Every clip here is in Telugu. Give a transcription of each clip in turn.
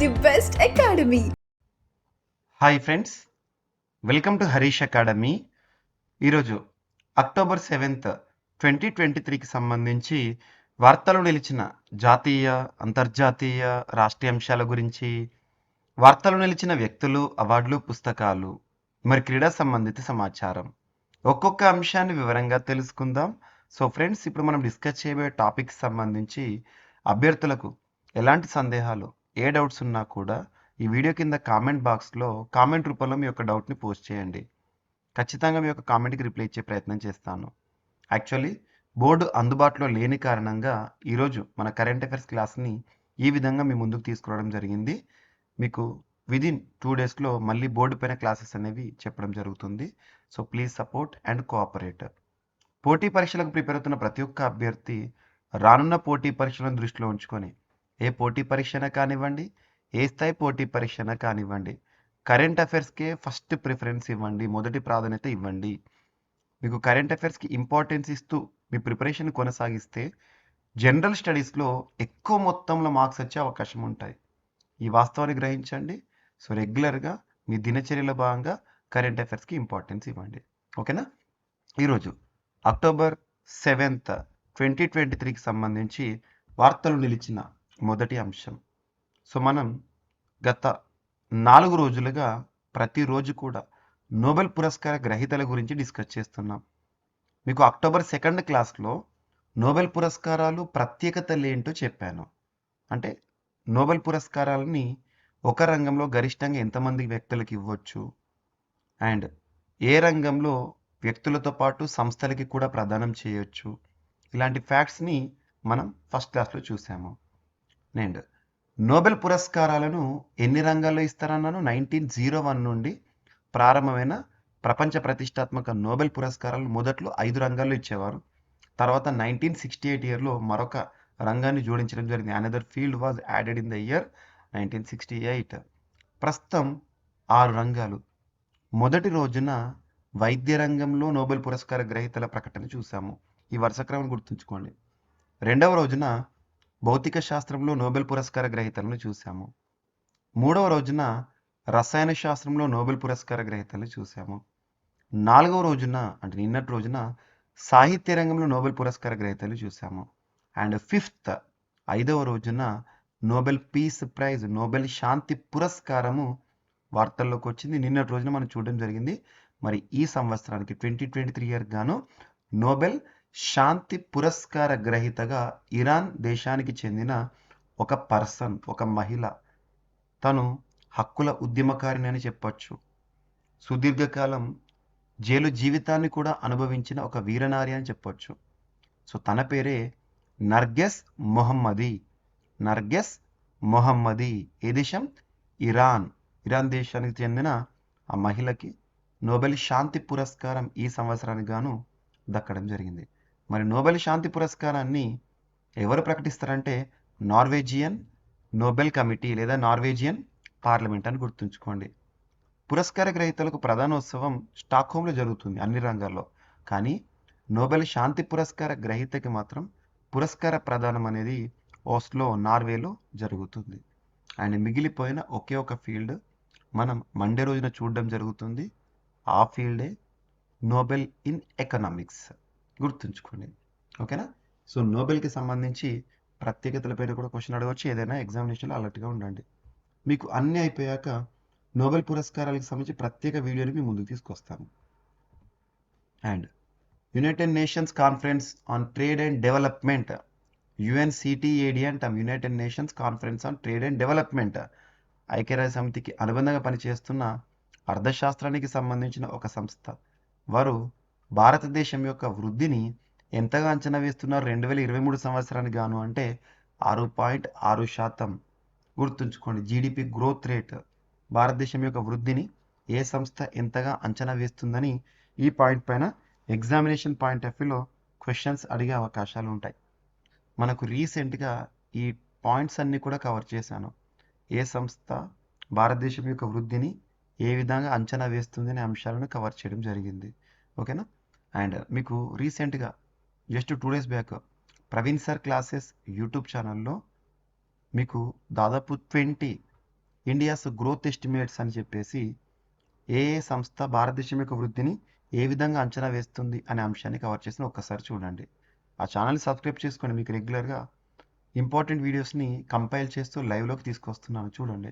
the best academy. Hi friends, welcome to Harish academy. ఈరోజు అక్టోబర్ 7th 2023కి సంబంధించి వార్తలు నిలిచిన జాతీయ, అంతర్జాతీయ, రాష్ట్రీయ అంశాల గురించి, వార్తలు నిలిచిన వ్యక్తులు, అవార్డులు, పుస్తకాలు, మరి క్రీడా సంబంధిత సమాచారం, ఒక్కొక్క అంశాన్ని వివరంగా తెలుసుకుందాం. సో ఫ్రెండ్స్, ఇప్పుడు మనం డిస్కస్ చేయబోయే టాపిక్ సంబంధించి అభ్యర్థులకు ఎలాంటి సందేహాలు, ఏ డౌట్స్ ఉన్నా కూడా ఈ వీడియో కింద కామెంట్ బాక్స్లో కామెంట్ రూపంలో మీ యొక్క డౌట్ని పోస్ట్ చేయండి. ఖచ్చితంగా మీ యొక్క కామెంట్కి రిప్లై ఇచ్చే ప్రయత్నం చేస్తాను. యాక్చువల్లీ బోర్డు అందుబాటులో లేని కారణంగా ఈరోజు మన కరెంట్ అఫైర్స్ క్లాస్ని ఈ విధంగా మీ ముందుకు తీసుకురావడం జరిగింది. మీకు విదిన్ 2 డేస్లో మళ్ళీ బోర్డు పైన క్లాసెస్ అనేవి చెప్పడం జరుగుతుంది. So please support and cooperate. పోటీ పరీక్షలకు ప్రిపేర్ అవుతున్న ప్రతి ఒక్క అభ్యర్థి రానున్న పోటీ పరీక్షలను దృష్టిలో ఉంచుకొని ఏ పోటీ పరీక్ష కానివ్వండి, ఏ స్థాయి పోటీ పరీక్ష కానివ్వండి, కరెంట్ అఫైర్స్కే ఫస్ట్ ప్రిఫరెన్స్ ఇవ్వండి, మొదటి ప్రాధాన్యత ఇవ్వండి. మీకు కరెంట్ అఫైర్స్కి ఇంపార్టెన్స్ ఇస్తూ మీ ప్రిపరేషన్ కొనసాగిస్తే జనరల్ స్టడీస్లో ఎక్కువ మొత్తంలో మార్క్స్ వచ్చే అవకాశం ఉంటాయి. ఈ వాస్తవాన్ని గ్రహించండి. సో రెగ్యులర్గా మీ దినచర్యలో భాగంగా కరెంట్ అఫైర్స్కి ఇంపార్టెన్స్ ఇవ్వండి. ఓకేనా? ఈరోజు అక్టోబర్ 7th 2023కి సంబంధించి వార్తలు నిలిచిన మొదటి అంశం. సో మనం గత 4 రోజులుగా ప్రతిరోజు కూడా నోబెల్ పురస్కార గ్రహీతల గురించి డిస్కస్ చేస్తున్నాం. మీకు అక్టోబర్ 2nd క్లాస్లో నోబెల్ పురస్కారాలు ప్రత్యేకతలు ఏంటో చెప్పాను. అంటే నోబెల్ పురస్కారాలని ఒక రంగంలో గరిష్టంగా ఎంతమంది వ్యక్తులకు ఇవ్వచ్చు, అండ్ ఏ రంగంలో వ్యక్తులతో పాటు సంస్థలకి కూడా ప్రదానం చేయొచ్చు, ఇలాంటి ఫ్యాక్ట్స్ని మనం ఫస్ట్ క్లాస్లో చూసాము. అండ్ నోబెల్ పురస్కారాలను ఎన్ని రంగాల్లో ఇస్తారన్నాను? 1901 నుండి ప్రారంభమైన ప్రపంచ ప్రతిష్టాత్మక నోబెల్ పురస్కారాలు మొదట్లో 5 రంగాల్లో ఇచ్చేవారు. తర్వాత 1968 ఇయర్లో మరొక రంగాన్ని జోడించడం జరిగింది. Another field was added in the year 1968. ప్రస్తుతం 6 రంగాలు. మొదటి రోజున వైద్య రంగంలో నోబెల్ పురస్కార గ్రహీతల ప్రకటన చూసాము. ఈ వరుస క్రమం గుర్తుంచుకోండి. రెండవ రోజున భౌతిక శాస్త్రంలో నోబెల్ పురస్కార గ్రహీతలను చూసాము. మూడవ రోజున రసాయన శాస్త్రంలో నోబెల్ పురస్కార గ్రహీతలను చూసాము. నాలుగవ రోజున అంటే నిన్నటి రోజున సాహిత్య రంగంలో నోబెల్ పురస్కార గ్రహీతలు చూసాము. అండ్ 5th 5వ రోజున నోబెల్ పీస్ ప్రైజ్, నోబెల్ శాంతి పురస్కారము వార్తల్లోకి వచ్చింది. నిన్నటి రోజున మనం చూడడం జరిగింది. మరి ఈ సంవత్సరానికి 2023 ఇయర్ గాను నోబెల్ శాంతి పురస్కార గ్రహీతగా ఇరాన్ దేశానికి చెందిన ఒక పర్సన్, ఒక మహిళ. తను హక్కుల ఉద్యమకారిణి అని చెప్పచ్చు. సుదీర్ఘకాలం జైలు జీవితాన్ని కూడా అనుభవించిన ఒక వీరనారి అని చెప్పొచ్చు. సో తన పేరే నర్గెస్ మొహమ్మది. నర్గెస్ మొహమ్మది. ఏ దేశం? ఇరాన్. ఇరాన్ దేశానికి చెందిన ఆ మహిళకి నోబెల్ శాంతి పురస్కారం ఈ సంవత్సరానికి గాను దక్కడం జరిగింది. మరి నోబెల్ శాంతి పురస్కారాన్ని ఎవరు ప్రకటిస్తారంటే నార్వేజియన్ నోబెల్ కమిటీ లేదా నార్వేజియన్ పార్లమెంట్ అని గుర్తుంచుకోండి. పురస్కార గ్రహీతలకు ప్రధానోత్సవం స్టాక్హోమ్లో జరుగుతుంది అన్ని రంగాల్లో. కానీ నోబెల్ శాంతి పురస్కార గ్రహీతకి మాత్రం పురస్కార ప్రదానం అనేది ఓస్లో, నార్వేలో జరుగుతుంది. అండ్ మిగిలిపోయిన ఒకే ఒక ఫీల్డ్ మనం మండే రోజున చూడడం జరుగుతుంది. ఆ ఫీల్డే నోబెల్ ఇన్ ఎకనామిక్స్. గుర్తుంచుకోండి. ఓకేనా? సో నోబెల్కి సంబంధించి ప్రత్యేకతలపైన కూడా క్వశ్చన్ అడగవచ్చు. ఏదైనా ఎగ్జామినేషన్లో అలర్ట్గా ఉండండి. మీకు అన్నీ అయిపోయాక నోబెల్ పురస్కారాలకు సంబంధించి ప్రత్యేక వీడియోని మీ ముందుకు తీసుకొస్తాను. And United nations conference on trade and development, UNCTAD అంటాం. United nations conference on trade and development ఐక్యరాజ్య సమితికి అనుబంధంగా పనిచేస్తున్న అర్థశాస్త్రానికి సంబంధించిన ఒక సంస్థ. వారు భారతదేశం యొక్క వృద్ధిని ఎంతగా అంచనా వేస్తున్నారు 2023 సంవత్సరానికి గాను అంటే 6.6%. గుర్తుంచుకోండి. జీడిపి గ్రోత్ రేట్, భారతదేశం యొక్క వృద్ధిని ఏ సంస్థ ఎంతగా అంచనా వేస్తుందని ఈ పాయింట్ పైన ఎగ్జామినేషన్ పాయింట్ ఆఫ్ వ్యూలో క్వశ్చన్స్ అడిగే అవకాశాలు ఉంటాయి. మనకు రీసెంట్గా ఈ పాయింట్స్ అన్నీ కూడా కవర్ చేశాను. ఏ సంస్థ భారతదేశం యొక్క వృద్ధిని ఏ విధంగా అంచనా వేస్తుంది అనే అంశాలను కవర్ చేయడం జరిగింది. ఓకేనా? అండ్ మీకు రీసెంట్గా just 2 days back Praveen sir classes YouTube ఛానల్లో మీకు దాదాపు 20 ఇండియాస్ గ్రోత్ ఎస్టిమేట్స్ అని చెప్పేసి ఏ సంస్థ భారతదేశం యొక్క వృద్ధిని ఏ విధంగా అంచనా వేస్తుంది అనే అంశాన్ని కవర్ చేసిన ఒక్కసారి చూడండి. ఆ ఛానల్ని సబ్స్క్రైబ్ చేసుకోండి, మీకు రెగ్యులర్గా ఇంపార్టెంట్ వీడియోస్ని కంపైల్ చేస్తూ లైవ్లోకి తీసుకొస్తున్నాను, చూడండి.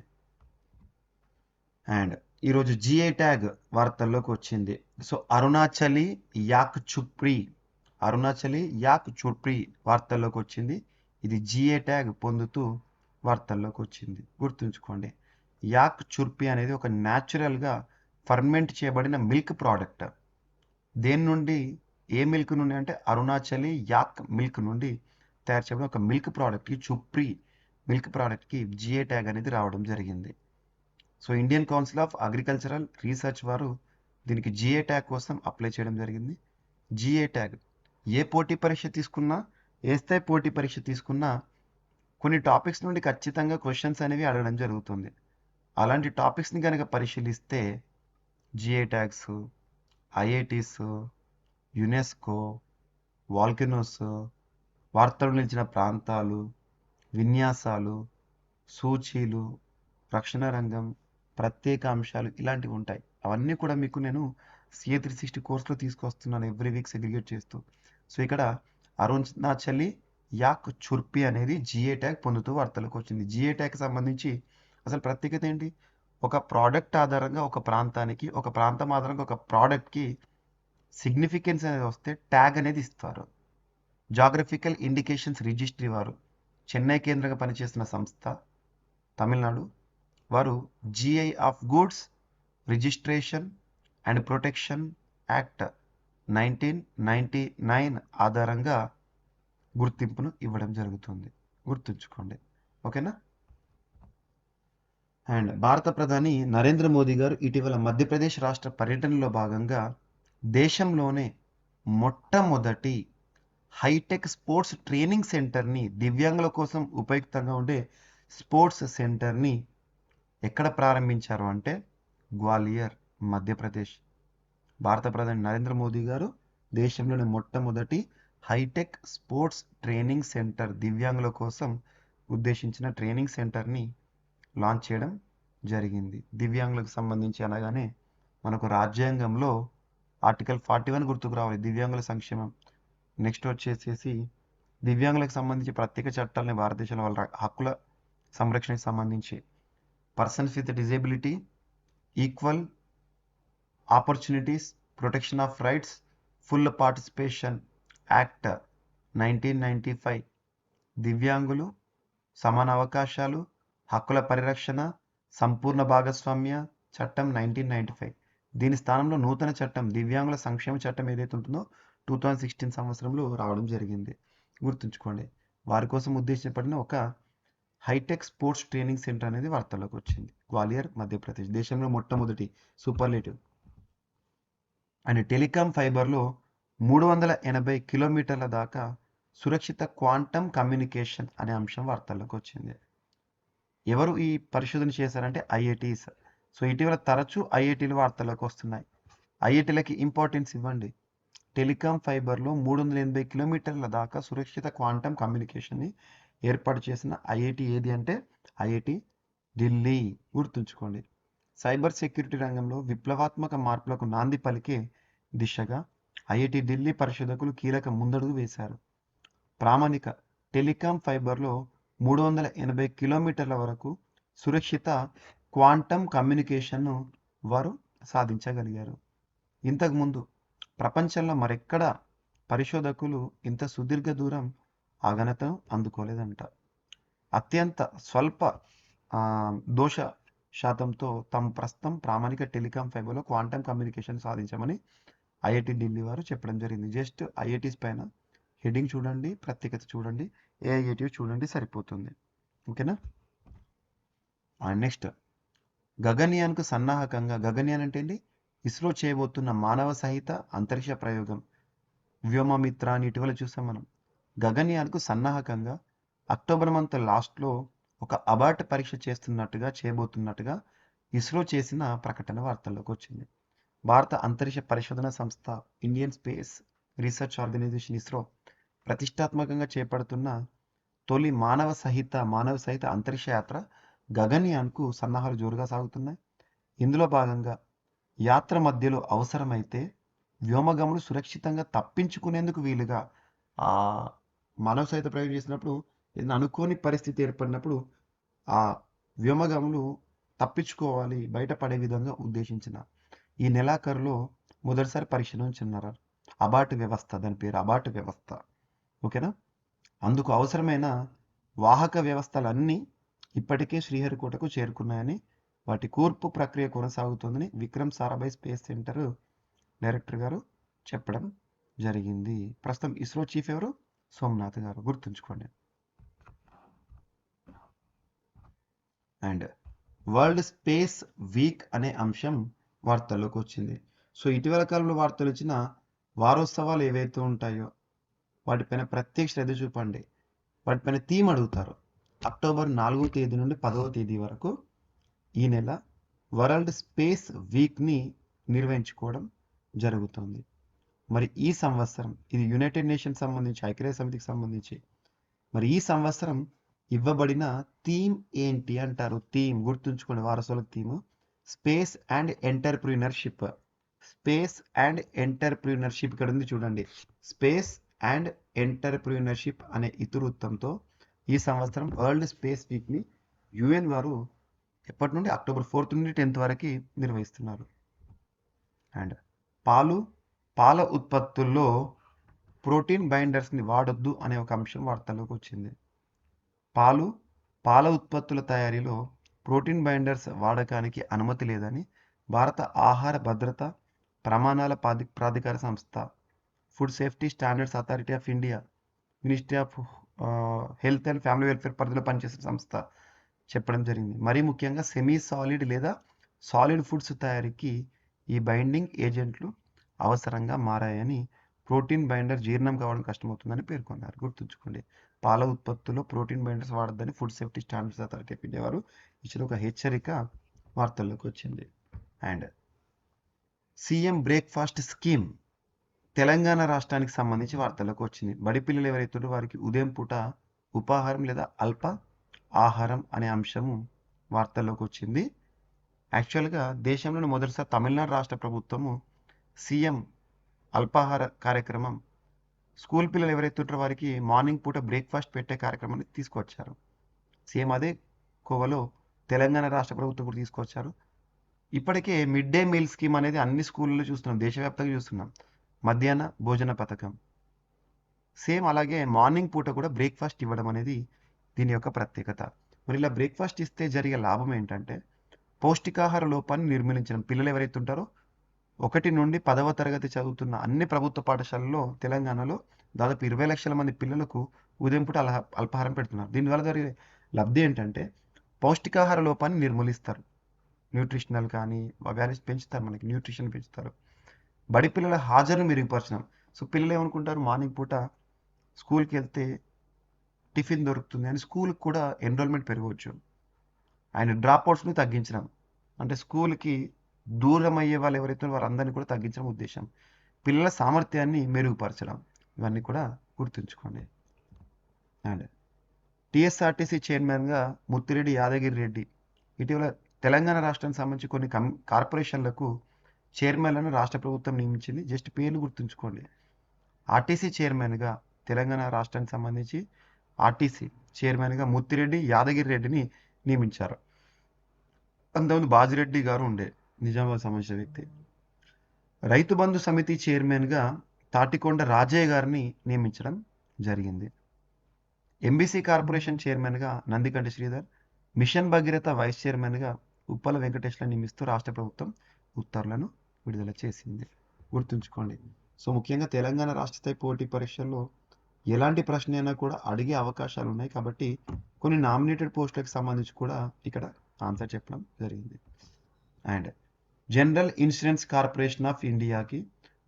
అండ్ ఈరోజు జిఐ ట్యాగ్ వార్తల్లోకి వచ్చింది. సో అరుణాచలి యాక్ చుప్రి వార్తల్లోకి వచ్చింది. ఇది జిఐ ట్యాగ్ పొందుతూ వార్తల్లోకి వచ్చింది. గుర్తుంచుకోండి, యాక్ చుర్పి అనేది ఒక న్యాచురల్గా ఫర్మెంట్ చేయబడిన మిల్క్ ప్రోడక్ట్. దేని నుండి, ఏ మిల్క్ నుండి అంటే అరుణాచలి యాక్ మిల్క్ నుండి తయారు చేయబడిన ఒక మిల్క్ ప్రోడక్ట్కి, చుప్రి మిల్క్ ప్రోడక్ట్కి జిఐ ట్యాగ్ అనేది రావడం జరిగింది. So Indian council of agricultural research వారు దీనికి జిఐ ట్యాగ్ కోసం అప్లై చేయడం జరిగింది. జిఐ ట్యాగ్ ఏ పోటీ పరీక్ష తీసుకున్నా, ఏ స్థాయి పోటీ పరీక్ష తీసుకున్నా కొన్ని టాపిక్స్ నుండి ఖచ్చితంగా క్వశ్చన్స్ అనేవి అడగడం జరుగుతుంది. అలాంటి టాపిక్స్ని కనుక పరిశీలిస్తే GI tags, IITs, UNESCO, volcanoes, వార్తలు నిలిచిన ప్రాంతాలు, విన్యాసాలు, సూచీలు, రక్షణ రంగం, ప్రత్యేక అంశాలు ఇలాంటివి ఉంటాయి. అవన్నీ కూడా మీకు నేను CA 360 కోర్సులో తీసుకొస్తున్నాను ఎవ్రీ వీక్ సెగ్రిగేట్ చేస్తూ. సో ఇక్కడ అరుణాచలి యాక్ చుర్పి అనేది జిఐ ట్యాగ్ పొందుతూ వార్తలకు వచ్చింది. జిఐ ట్యాగ్కి సంబంధించి అసలు ప్రత్యేకత ఏంటి? ఒక ప్రోడక్ట్ ఆధారంగా ఒక ప్రాంతానికి, ఒక ప్రాంతం ఆధారంగా ఒక ప్రోడక్ట్కి సిగ్నిఫికెన్స్ అనేది వస్తే ట్యాగ్ అనేది ఇస్తారు. జాగ్రఫికల్ ఇండికేషన్స్ రిజిస్ట్రీ వారు, చెన్నై కేంద్రంగా పనిచేస్తున్న సంస్థ, తమిళనాడు వారు GI of goods registration and protection act 1999 ఆధారంగా గుర్తింపును ఇవ్వడం జరుగుతుంది. గుర్తుంచుకోండి, ఓకేనా. అండ్ భారత ప్రధాని నరేంద్ర మోదీ గారు ఇటీవల మధ్యప్రదేశ్ రాష్ట్ర పర్యటనలో భాగంగా దేశంలోనే మొట్టమొదటి హైటెక్ స్పోర్ట్స్ ట్రైనింగ్ సెంటర్ని, దివ్యాంగుల కోసం ఉపయుక్తంగా ఉండే స్పోర్ట్స్ సెంటర్ని ఎక్కడ ప్రారంభించారు అంటే గ్వాలియర్, మధ్యప్రదేశ్. భారత ప్రధాని నరేంద్ర మోదీ గారు దేశంలోని మొట్టమొదటి హైటెక్ స్పోర్ట్స్ ట్రైనింగ్ సెంటర్, దివ్యాంగుల కోసం ఉద్దేశించిన ట్రైనింగ్ సెంటర్ని లాంచ్ చేయడం జరిగింది. దివ్యాంగులకు సంబంధించి అనగానే మనకు రాజ్యాంగంలో ఆర్టికల్ 41 గుర్తుకు రావాలి, దివ్యాంగుల సంక్షేమం. నెక్స్ట్ వచ్చేసేసి దివ్యాంగులకు సంబంధించి ప్రత్యేక చట్టాలని భారతదేశంలో వాళ్ళ హక్కుల సంరక్షణకు సంబంధించి persons with disability, equal opportunities, protection of rights, full participation act 1995, దివ్యాంగులు, సమాన అవకాశాలు, హక్కుల పరిరక్షణ, సంపూర్ణ భాగస్వామ్య చట్టం 1995. దీని స్థానంలో నూతన చట్టం, దివ్యాంగుల సంక్షేమ చట్టం ఏదైతే ఉంటుందో 2016 సంవత్సరంలో రావడం జరిగింది. గుర్తుంచుకోండి, వారి కోసం ఉద్దేశించబడిన ఒక హైటెక్ స్పోర్ట్స్ ట్రైనింగ్ సెంటర్ అనేది వార్తల్లోకి వచ్చింది. గ్వాలియర్, మధ్యప్రదేశ్, దేశంలో మొట్టమొదటి సూపర్లేటివ్. అండ్ టెలికాం ఫైబర్లో 380 కిలోమీటర్ల దాకా సురక్షిత క్వాంటమ్ కమ్యూనికేషన్ అనే అంశం వార్తల్లోకి వచ్చింది. ఎవరు ఈ పరిశోధన చేశారంటే ఐఐటీస్. సో ఇటీవల తరచూ ఐఐటీలు వార్తల్లోకి వస్తున్నాయి. ఐఐటీలకి ఇంపార్టెన్స్ ఇవ్వండి. టెలికాం ఫైబర్లో 380 కిలోమీటర్ల దాకా సురక్షిత క్వాంటమ్ కమ్యూనికేషన్ని ఏర్పాటు చేసిన ఐఐటి ఏది అంటే ఐఐటి ఢిల్లీ. గుర్తుంచుకోండి, సైబర్ సెక్యూరిటీ రంగంలో విప్లవాత్మక మార్పులకు నాంది పలికే దిశగా ఐఐటి ఢిల్లీ పరిశోధకులు కీలక ముందడుగు వేశారు. ప్రామాణిక టెలికాం ఫైబర్లో 380 కిలోమీటర్ల వరకు సురక్షిత క్వాంటమ్ కమ్యూనికేషన్ను వారు సాధించగలిగారు. ఇంతకుముందు ప్రపంచంలో మరెక్కడ పరిశోధకులు ఇంత సుదీర్ఘ దూరం ఆగనతను అందుకోలేదంట. అత్యంత స్వల్ప దోష శాతంతో తాము ప్రస్తుతం ప్రామాణిక టెలికాం ఫైబర్లో క్వాంటమ్ కమ్యూనికేషన్ సాధించామని ఐఐటి ఢిల్లీ వారు చెప్పడం జరిగింది. జస్ట్ ఐఐటీస్ పైన హెడ్డింగ్ చూడండి, ప్రత్యేకత చూడండి, ఏ ఐఐటి చూడండి, సరిపోతుంది, ఓకేనా. నెక్స్ట్ గగన్యాన్కు సన్నాహకంగా, గగన్యాన్ అంటే ఏంటి? ఇస్రో చేయబోతున్న మానవ సహిత అంతరిక్ష ప్రయోగం వ్యోమమిత్ర అని ఇటీవల చూసాం మనం. గగన్యాన్కు సన్నాహకంగా అక్టోబర్ మంత్ లాస్ట్లో ఒక అబార్ట్ పరీక్ష చేయబోతున్నట్టుగా ఇస్రో చేసిన ప్రకటన వార్తల్లోకి వచ్చింది. భారత అంతరిక్ష పరిశోధన సంస్థ Indian space research organisation ISRO ప్రతిష్టాత్మకంగా చేపడుతున్న తొలి మానవ సహిత అంతరిక్ష యాత్ర గగన్యాన్కు సన్నాహాలు జోరుగా సాగుతున్నాయి. ఇందులో భాగంగా యాత్ర మధ్యలో అవసరమైతే వ్యోమగమనులు సురక్షితంగా తప్పించుకునేందుకు వీలుగా ఆ మానవ సహిత ప్రయోగం చేసినప్పుడు ఏదైనా అనుకోని పరిస్థితి ఏర్పడినప్పుడు ఆ వ్యోమగమనులు తప్పించుకోవాలి, బయటపడే విధంగా ఉద్దేశించిన ఈ నెలాఖరులో మొదటిసారి పరీక్ష నుంచున్నారు. అబార్ట్ వ్యవస్థ, దాని పేరు అబార్ట్ వ్యవస్థ. ఓకేనా? అందుకు అవసరమైన వాహక వ్యవస్థలన్నీ ఇప్పటికే శ్రీహరికోటకు చేరుకున్నాయని, వాటి కూర్పు ప్రక్రియ కొనసాగుతుందని Vikram Sarabhai space centre director గారు చెప్పడం జరిగింది. ప్రస్తుతం ఇస్రో చీఫ్ ఎవరు? సోమనాథ్ గారు, గుర్తుంచుకోండి. అండ్ వరల్డ్ స్పేస్ వీక్ అనే అంశం వార్తల్లోకి వచ్చింది. సో ఇటీవల కాలంలో వార్తలు వచ్చిన వారోత్సవాలు ఏవైతే ఉంటాయో వాటిపైన ప్రత్యేక శ్రద్ధ చూపండి. వాటిపైన థీమ్ అడుగుతారు. అక్టోబర్ 4వ తేదీ నుండి 10వ తేదీ వరకు ఈ నెల వరల్డ్ స్పేస్ వీక్ని నిర్వహించుకోవడం జరుగుతుంది. మరి ఈ సంవత్సరం ఇది యునైటెడ్ నేషన్స్ సంబంధించి, ఐక్యరాజ్య సమితికి సంబంధించి, మరి ఈ సంవత్సరం ఇవ్వబడిన థీమ్ ఏంటి అంటారు? థీమ్ గుర్తుంచుకోండి, వారసులకు theme space and entrepreneurship. Space and entrepreneurship ఇక్కడ ఉంది చూడండి. స్పేస్ అండ్ ఎంటర్ప్రీనర్షిప్ అనే ఇతివృత్తంతో ఈ సంవత్సరం వరల్డ్ స్పేస్ వీక్ని యుఎన్ వారు ఎప్పటి నుండి అక్టోబర్ 4 నుండి 10 వరకు నిర్వహిస్తున్నారు. అండ్ పాల ఉత్పత్తుల్లో ప్రోటీన్ బైండర్స్ని వాడొద్దు అనే ఒక అంశం వార్తల్లోకి వచ్చింది. పాల ఉత్పత్తుల తయారీలో ప్రోటీన్ బైండర్స్ వాడకానికి అనుమతి లేదని భారత ఆహార భద్రత ప్రమాణాల ప్రాధికార సంస్థ food safety standards authority of India, ministry of health and family welfare పరిధిలో పనిచేసే సంస్థ చెప్పడం జరిగింది. మరీ ముఖ్యంగా సెమీ సాలిడ్ లేదా సాలిడ్ ఫుడ్స్ తయారీకి ఈ బైండింగ్ ఏజెంట్లు అవసరంగా మారాయని, ప్రోటీన్ బైండర్ జీర్ణం కావడం కష్టమవుతుందని పేర్కొన్నారు. గుర్తుంచుకోండి, పాల ఉత్పత్తుల్లో ప్రోటీన్ బైండర్స్ వాడద్దని food safety standards authority of India వారు ఇచ్చిన ఒక హెచ్చరిక వార్తల్లోకి వచ్చింది. And CM breakfast scheme Telangana రాష్ట్రానికి సంబంధించి వార్తల్లోకి వచ్చింది. బడి పిల్లలు ఎవరైతే వారికి ఉదయం పూట ఉపాహారం లేదా అల్ప ఆహారం అనే అంశము వార్తల్లోకి వచ్చింది. యాక్చువల్గా దేశంలోని మొదటిసారి తమిళనాడు రాష్ట్ర ప్రభుత్వము సీఎం అల్పాహార కార్యక్రమం స్కూల్ పిల్లలు ఎవరైతే ఉంటారో వారికి మార్నింగ్ పూట బ్రేక్ఫాస్ట్ పెట్టే కార్యక్రమాన్ని తీసుకొచ్చారు. సేమ్ అదే కోవలో తెలంగాణ రాష్ట్ర ప్రభుత్వం కూడా తీసుకొచ్చారు. ఇప్పటికే మిడ్ డే మీల్ స్కీమ్ అనేది అన్ని స్కూళ్ళలో చూస్తున్నాం, దేశవ్యాప్తంగా చూస్తున్నాం. మధ్యాహ్న భోజన పథకం సేమ్ అలాగే మార్నింగ్ పూట కూడా బ్రేక్ఫాస్ట్ ఇవ్వడం అనేది దీని యొక్క ప్రత్యేకత. మరి ఇలా బ్రేక్ఫాస్ట్ ఇస్తే జరిగే లాభం ఏంటంటే పౌష్టికాహార లోపాన్ని నిర్మూలించడం. పిల్లలు ఎవరైతే ఉంటారో 1 నుండి 10వ తరగతి చదువుతున్న అన్ని ప్రభుత్వ పాఠశాలల్లో తెలంగాణలో దాదాపు 20 లక్షల మంది పిల్లలకు ఉదయం పూట అల్పాహారం పెడుతున్నారు. దీనివల్ల జరిగే లబ్ధి ఏంటంటే పౌష్టికాహార లోపాన్ని నిర్మూలిస్తారు. న్యూట్రిషనల్ కానీ వాల్యూస్ పెంచుతారు, మనకి న్యూట్రిషన్ పెంచుతారు. బడి పిల్లల హాజరును మెరుగుపరచడం. సో పిల్లలు ఏమనుకుంటారు, మార్నింగ్ పూట స్కూల్కి వెళ్తే టిఫిన్ దొరుకుతుంది అని స్కూల్కి కూడా ఎన్రోల్మెంట్ పెరగవచ్చు. అండ్ డ్రాప్అవుట్స్ని తగ్గించడం, అంటే స్కూల్కి దూరం అయ్యే వాళ్ళు ఎవరైతే వారందరినీ కూడా తగ్గించడం ఉద్దేశం. పిల్లల సామర్థ్యాన్ని మెరుగుపరచడం, ఇవన్నీ కూడా గుర్తుంచుకోండి. అండ్ టీఎస్ఆర్టీసీ చైర్మన్గా ముత్తిరెడ్డి యాదగిరి రెడ్డి ఇటీవల తెలంగాణ రాష్ట్రానికి సంబంధించి కొన్ని కార్పొరేషన్లకు చైర్మన్లను రాష్ట్ర ప్రభుత్వం నియమించింది. జస్ట్ పేర్లు గుర్తుంచుకోండి. ఆర్టీసీ చైర్మన్గా తెలంగాణ రాష్ట్రానికి సంబంధించి ఆర్టీసీ చైర్మన్గా ముత్తిరెడ్డి యాదగిరి రెడ్డిని నియమించారు. అంతకుముందు బాజిరెడ్డి గారు ఉండే నిజామాబాద్ సంబంధించిన వ్యక్తి. రైతు బంధు సమితి చైర్మన్గా తాటికొండ రాజయ్య గారిని నియమించడం జరిగింది. ఎంబీసీ కార్పొరేషన్ చైర్మన్గా నందికంటి శ్రీధర్, మిషన్ భగీరథ వైస్ చైర్మన్గా ఉప్పల వెంకటేశ్వర నియమిస్తూ రాష్ట్ర ప్రభుత్వం ఉత్తర్వులను విడుదల చేసింది. గుర్తుంచుకోండి. సో ముఖ్యంగా తెలంగాణ రాష్ట్ర స్థాయి పోటీ పరీక్షల్లో ఎలాంటి ప్రశ్న అయినా కూడా అడిగే అవకాశాలు ఉన్నాయి కాబట్టి కొన్ని నామినేటెడ్ పోస్టులకు సంబంధించి కూడా ఇక్కడ ఆన్సర్ చెప్పడం జరిగింది. And general insurance corporation of ఇండియాకి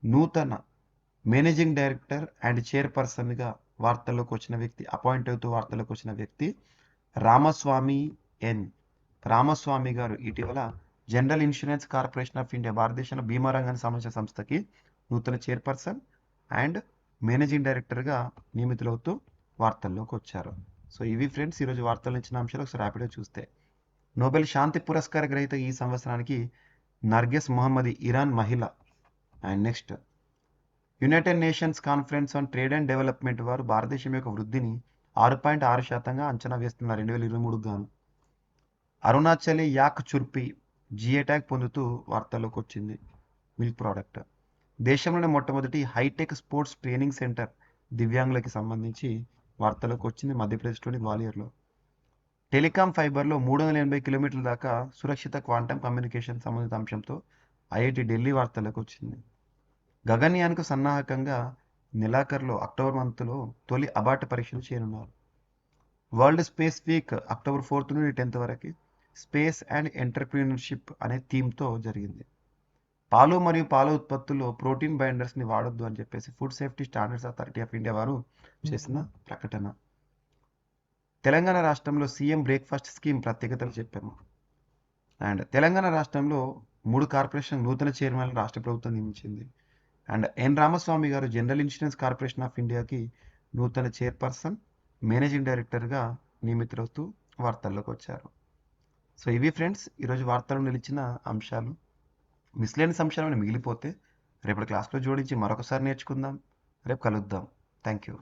నూతన మేనేజింగ్ డైరెక్టర్ అండ్ చైర్పర్సన్గా వార్తల్లోకి వచ్చిన వ్యక్తి, అపాయింట్ అవుతూ వార్తల్లోకి వచ్చిన వ్యక్తి రామస్వామి ఎన్. రామస్వామి గారు ఇటీవల general insurance corporation of India, భారతదేశంలో బీమా రంగానికి సంబంధించిన సంస్థకి నూతన చైర్పర్సన్ అండ్ మేనేజింగ్ డైరెక్టర్గా నియమితులవుతూ వార్తల్లోకి వచ్చారు. సో ఇవి ఫ్రెండ్స్ ఈరోజు వార్తలు ఇచ్చిన అంశాలు. ఒకసారి ర్యాపిడ్గా చూస్తే నోబెల్ శాంతి పురస్కార గ్రహీత ఈ సంవత్సరానికి నర్గెస్ మొహమ్మది, ఇరాన్ మహిళ. And next, United nations conference on trade and development వారు భారతదేశం యొక్క వృద్ధిని 6.6% అంచనా వేస్తున్నారు 2023 గాను. అరుణాచలి యాక్ చుర్పి జిఏ ట్యాగ్ పొందుతూ వార్తల్లోకి వచ్చింది. Milk product. దేశంలోనే మొట్టమొదటి హైటెక్ స్పోర్ట్స్ ట్రైనింగ్ సెంటర్ దివ్యాంగులకి సంబంధించి వార్తల్లోకి వచ్చింది మధ్యప్రదేశ్లోని గ్వాలియర్లో. టెలికాం ఫైబర్లో 380 కిలోమీటర్ల దాకా సురక్షిత క్వాంటమ్ కమ్యూనికేషన్ సంబంధిత అంశంతో ఐఐటి ఢిల్లీ వార్తల్లోకి వచ్చింది. గగన్యాన్కు సన్నాహకంగా నెలాఖరులో అక్టోబర్ మంత్లో తొలి అబార్ట్ పరీక్షలు చేయనున్నారు. వరల్డ్ స్పేస్ వీక్ అక్టోబర్ 4 నుండి 10 వరకు స్పేస్ అండ్ ఎంటర్ప్రీనర్షిప్ అనే థీమ్తో జరిగింది. పాలు మరియు పాల ఉత్పత్తుల్లో ప్రోటీన్ బైండర్స్ని వాడొద్దు అని చెప్పేసి food safety standards authority of India వారు చేసిన ప్రకటన. తెలంగాణ రాష్ట్రంలో సీఎం బ్రేక్ఫాస్ట్ స్కీమ్ ప్రత్యేకతలు చెప్పాము. అండ్ తెలంగాణ రాష్ట్రంలో 3 కార్పొరేషన్ నూతన చైర్మన్ రాష్ట్ర ప్రభుత్వం నియమించింది. అండ్ ఎన్ రామస్వామి గారు జనరల్ ఇన్సూరెన్స్ కార్పొరేషన్ ఆఫ్ ఇండియాకి నూతన చైర్పర్సన్, మేనేజింగ్ డైరెక్టర్గా నియమితులవుతూ వార్తల్లోకి వచ్చారు. సో ఇవి ఫ్రెండ్స్ ఈరోజు వార్తలు నిలిచిన అంశాలు. మిస్లేనియస్ అంశాలు మిగిలిపోతే రేపటి క్లాస్లో జోడించి మరొకసారి నేర్చుకుందాం. రేపు కలుద్దాం. Thank you.